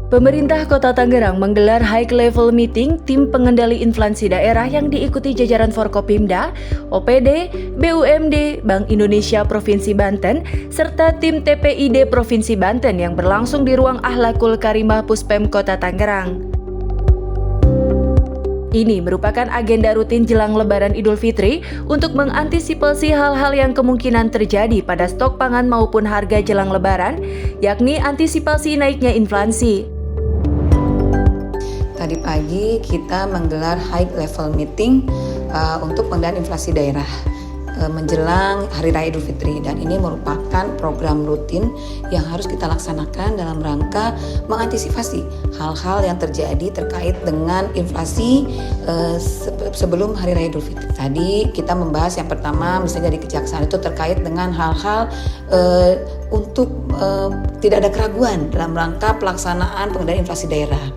Pemerintah Kota Tangerang menggelar high level meeting tim pengendali inflasi daerah yang diikuti jajaran Forkopimda, OPD, BUMD, Bank Indonesia Provinsi Banten, serta tim TPID Provinsi Banten yang berlangsung di ruang Akhlakul Karimah Puspem Kota Tangerang. Ini merupakan agenda rutin jelang Lebaran Idul Fitri untuk mengantisipasi hal-hal yang kemungkinan terjadi pada stok pangan maupun harga jelang Lebaran, yakni antisipasi naiknya inflasi. Tadi pagi kita menggelar high level meeting untuk pengendalian inflasi daerah menjelang Hari Raya Idul Fitri, dan ini merupakan program rutin yang harus kita laksanakan dalam rangka mengantisipasi hal-hal yang terjadi terkait dengan inflasi sebelum Hari Raya Idul Fitri. Tadi kita membahas yang pertama misalnya di Kejaksaan itu terkait dengan hal-hal untuk tidak ada keraguan dalam rangka pelaksanaan pengendalian inflasi daerah.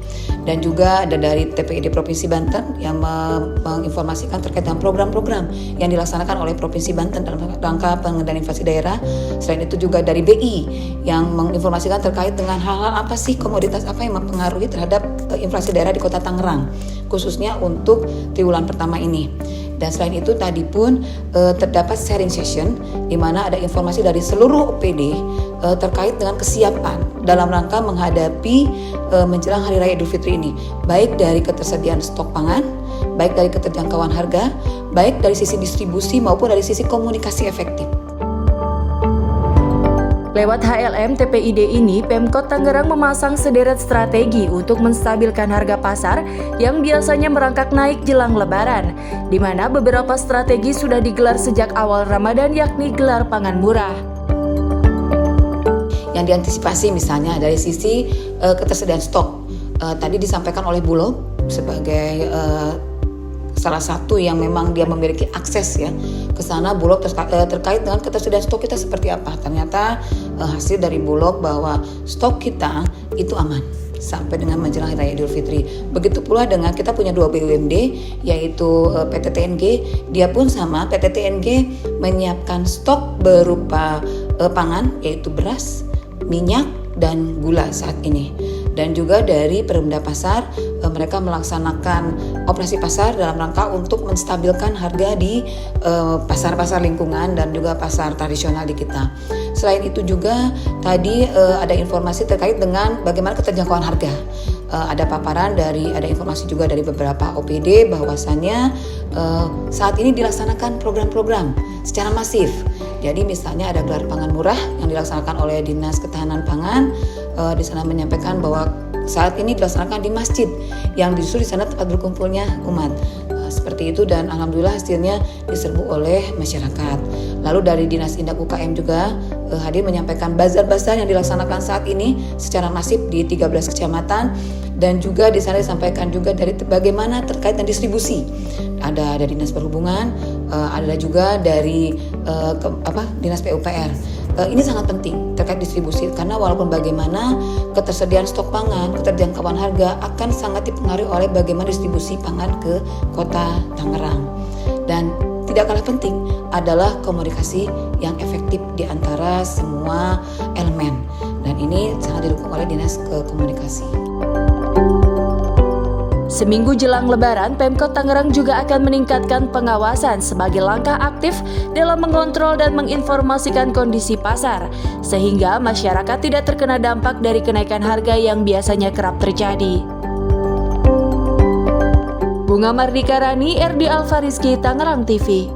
Dan juga ada dari TPID Provinsi Banten yang menginformasikan terkait dengan program-program yang dilaksanakan oleh Provinsi Banten dalam rangka pengendalian inflasi daerah. Selain itu juga dari BI yang menginformasikan terkait dengan hal-hal apa sih, komoditas apa yang mempengaruhi terhadap inflasi daerah di Kota Tangerang, khususnya untuk triwulan pertama ini. Dan selain itu tadi pun terdapat sharing session di mana ada informasi dari seluruh OPD terkait dengan kesiapan dalam rangka menghadapi menjelang Hari Raya Idul Fitri ini, baik dari ketersediaan stok pangan, baik dari keterjangkauan harga, baik dari sisi distribusi maupun dari sisi komunikasi efektif. Lewat HLM TPID ini, Pemkot Tangerang memasang sederet strategi untuk menstabilkan harga pasar yang biasanya merangkak naik jelang Lebaran, di mana beberapa strategi sudah digelar sejak awal Ramadan, yakni gelar pangan murah. Yang diantisipasi misalnya dari sisi ketersediaan stok, tadi disampaikan oleh Bulog sebagai salah satu yang memang dia memiliki akses ya ke sana. Bulog terkait dengan ketersediaan stok kita seperti apa. Ternyata hasil dari Bulog bahwa stok kita itu aman sampai dengan menjelang Hari Raya Idul Fitri. Begitu pula dengan kita punya 2 BUMD yaitu PT TNG. Dia pun sama, PT TNG menyiapkan stok berupa pangan yaitu beras, minyak, dan gula saat ini. Dan juga dari Perumda Pasar, mereka melaksanakan operasi pasar dalam rangka untuk menstabilkan harga di pasar-pasar lingkungan dan juga pasar tradisional di kita. Selain itu juga tadi ada informasi terkait dengan bagaimana keterjangkauan harga. Ada paparan ada informasi juga dari beberapa OPD bahwasannya saat ini dilaksanakan program-program secara masif. Jadi misalnya ada gelar pangan murah yang dilaksanakan oleh Dinas Ketahanan Pangan. Di sana menyampaikan bahwa saat ini dilaksanakan di masjid yang justru di sana tempat berkumpulnya umat. Seperti itu, dan alhamdulillah hasilnya diserbu oleh masyarakat. Lalu dari Dinas Indak UKM juga hadir menyampaikan bazar-bazar yang dilaksanakan saat ini secara masif di 13 kecamatan, dan juga di sana disampaikan juga dari bagaimana terkait dengan distribusi. Ada dari Dinas Perhubungan, ada juga dari Dinas PUPR. Ini sangat penting terkait distribusi, karena walaupun bagaimana ketersediaan stok pangan, keterjangkauan harga akan sangat dipengaruhi oleh bagaimana distribusi pangan ke Kota Tangerang. Dan tidak kalah penting adalah komunikasi yang efektif di antara semua elemen, dan ini sangat didukung oleh Dinas Komunikasi. Seminggu jelang Lebaran, Pemkot Tangerang juga akan meningkatkan pengawasan sebagai langkah aktif dalam mengontrol dan menginformasikan kondisi pasar, sehingga masyarakat tidak terkena dampak dari kenaikan harga yang biasanya kerap terjadi. Bunga Mardika Rani, RD Alfariski, Tangerang TV.